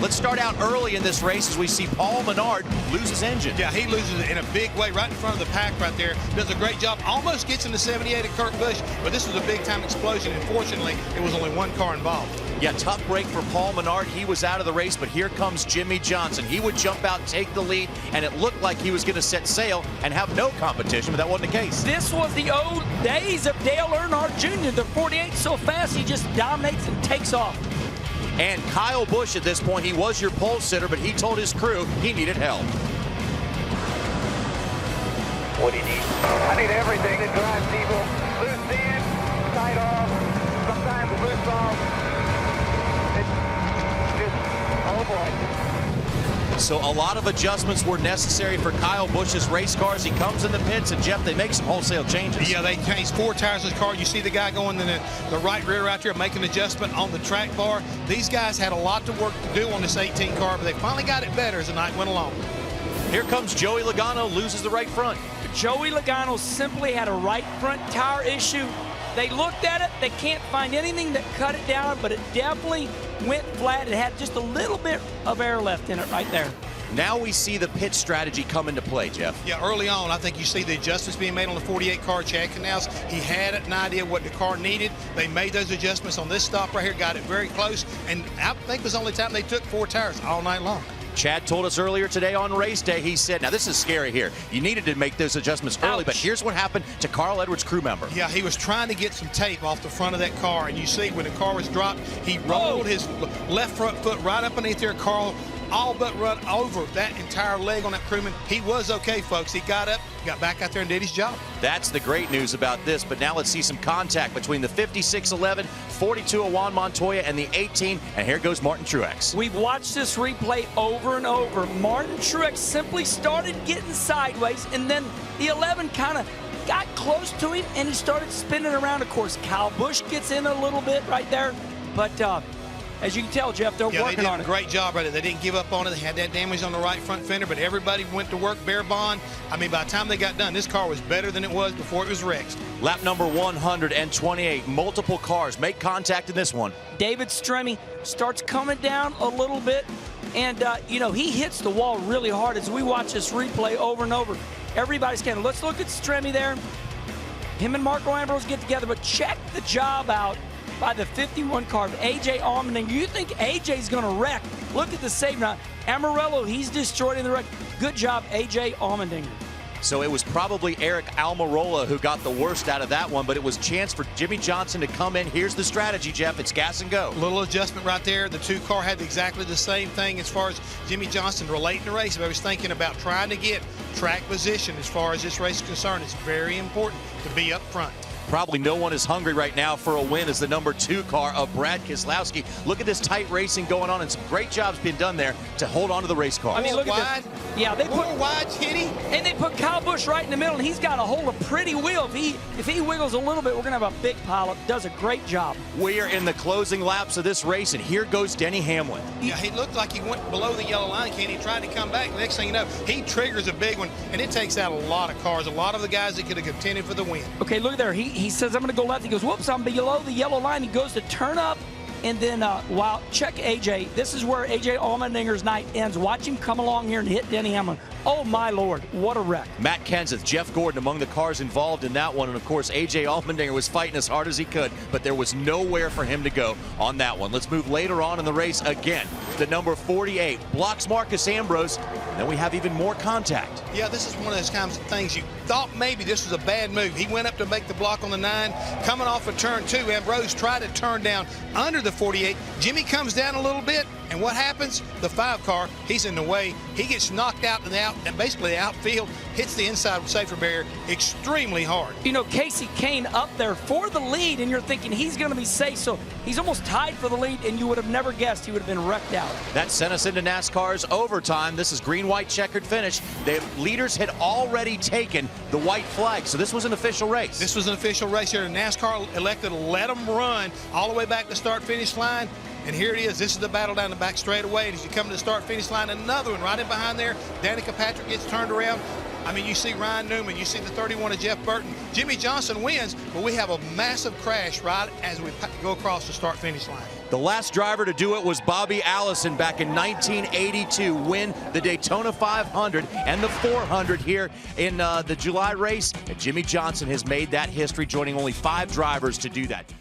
Let's start out early in this race as we see Paul Menard lose his engine. Yeah, he loses it in a big way right in front of the pack right there. Does a great job. Almost gets in the 78 of Kurt Busch, but this was a big-time explosion, and fortunately, it was only one car involved. Yeah, tough break for Paul Menard. He was out of the race, but here comes Jimmie Johnson. He would jump out, take the lead, and it looked like he was going to set sail and have no competition, but that wasn't the case. This was the old days of Dale Earnhardt Jr. The 48 so fast, he just dominates and takes off. And Kyle Busch at this point, he was your pole sitter, but he told his crew he needed help. What do you need? I need everything that drives people. Loose in, tight off, sometimes loose off. It's just, oh boy. So a lot of adjustments were necessary for Kyle Busch's race cars. He comes in the pits, and Jeff, they make some wholesale changes. Yeah, they changed 4 tires of this car. You see the guy going in the right rear out there making an adjustment on the track bar. These guys had a lot of work to do on this 18 car, but they finally got it better as the night went along. Here comes Joey Logano, loses the right front. Joey Logano simply had a right front tire issue. They looked at it, they can't find anything that cut it down, but it definitely went flat. It had just a little bit of air left in it right there. Now we see the pit strategy come into play, Jeff. Yeah, early on, I think you see the adjustments being made on the 48 car. Chad Canals, he had an idea what the car needed. They made those adjustments on this stop right here, got it very close, and I think it was the only time they took 4 tires all night long. Chad told us earlier today on race day, he said, now this is scary here. You needed to make those adjustments early, but here's what happened to Carl Edwards' crew member. Yeah, he was trying to get some tape off the front of that car, and you see when the car was dropped, he rolled his left front foot right up underneath there. Carl all but run over that entire leg on that crewman. He was okay, folks. He got up, got back out there and did his job. That's the great news about this, but now let's see some contact between the 5611, 42 of Juan Montoya, and the 18, and here goes Martin Truex. We've watched this replay over and over. Martin Truex simply started getting sideways, and then the 11 kind of got close to him, and he started spinning around. Of course, Kyle Busch gets in a little bit right there, but as you can tell, Jeff, they're working on it. They did a great job right there. They didn't give up on it. They had that damage on the right front fender, but everybody went to work bare bond. I mean, by the time they got done, this car was better than it was before it was wrecked. Lap number 128, multiple cars make contact in this one. David Stremme starts coming down a little bit, and, you know, he hits the wall really hard as we watch this replay over and over. Everybody's kind of, let's look at Stremme there. Him and Marco Ambrose get together, but check the job out by the 51 car of A.J. Allmendinger. You think A.J.'s going to wreck. Look at the save now. Amarillo, he's destroyed in the wreck. Good job, A.J. Allmendinger. So it was probably Eric Almirola who got the worst out of that one, but it was a chance for Jimmie Johnson to come in. Here's the strategy, Jeff. It's gas and go. Little adjustment right there. The 2 car had exactly the same thing as far as Jimmie Johnson relating the race. But I was thinking about trying to get track position as far as this race is concerned. It's very important to be up front. Probably no one is hungry right now for a win as the number 2 car of Brad Keselowski. Look at this tight racing going on, and some great jobs being done there to hold on to the race car. I mean, look at this. Yeah, they put wide, Kitty. And they put Kyle Busch right in the middle, and he's got a hold of pretty wheel. If he wiggles a little bit, we're going to have a big pileup. Does a great job. We are in the closing laps of this race, and here goes Denny Hamlin. Yeah, he looked like he went below the yellow line, Kenny. He tried to come back. Next thing you know, he triggers a big one, and it takes out a lot of cars, a lot of the guys that could have contended for the win. Okay, look there. He says, I'm going to go left. He goes, whoops, I'm below the yellow line. He goes to turn up, and then, wow, check AJ. This is where AJ Allmendinger's night ends. Watch him come along here and hit Denny Hamlin. Oh, my Lord, what a wreck. Matt Kenseth, Jeff Gordon among the cars involved in that one, and of course, AJ Allmendinger was fighting as hard as he could, but there was nowhere for him to go on that one. Let's move later on in the race again. The number 48 blocks Marcus Ambrose, and then we have even more contact. Yeah, this is one of those kinds of things you thought maybe this was a bad move. He went up to make the block on the 9, coming off of turn 2. Ambrose tried to turn down under the 48. Jimmie comes down a little bit, and what happens? The 5 car, he's in the way. He gets knocked out in the out, and basically the outfield hits the inside safety barrier extremely hard. You know, Casey Kane up there for the lead, and you're thinking he's going to be safe, so he's almost tied for the lead, and you would have never guessed he would have been wrecked out. That sent us into NASCAR's overtime. This is green-white checkered finish. The leaders had already taken the white flag, so this was an official race. This was an official race here, and NASCAR elected to let them run all the way back to start-finish line. And here it is. This is the battle down the back straightaway. And as you come to the start-finish line, another one right in behind there. Danica Patrick gets turned around. I mean, you see Ryan Newman, you see the 31 of Jeff Burton. Jimmie Johnson wins, but we have a massive crash right as we go across the start-finish line. The last driver to do it was Bobby Allison back in 1982, win the Daytona 500 and the 400 here in the July race. And Jimmie Johnson has made that history, joining only 5 drivers to do that.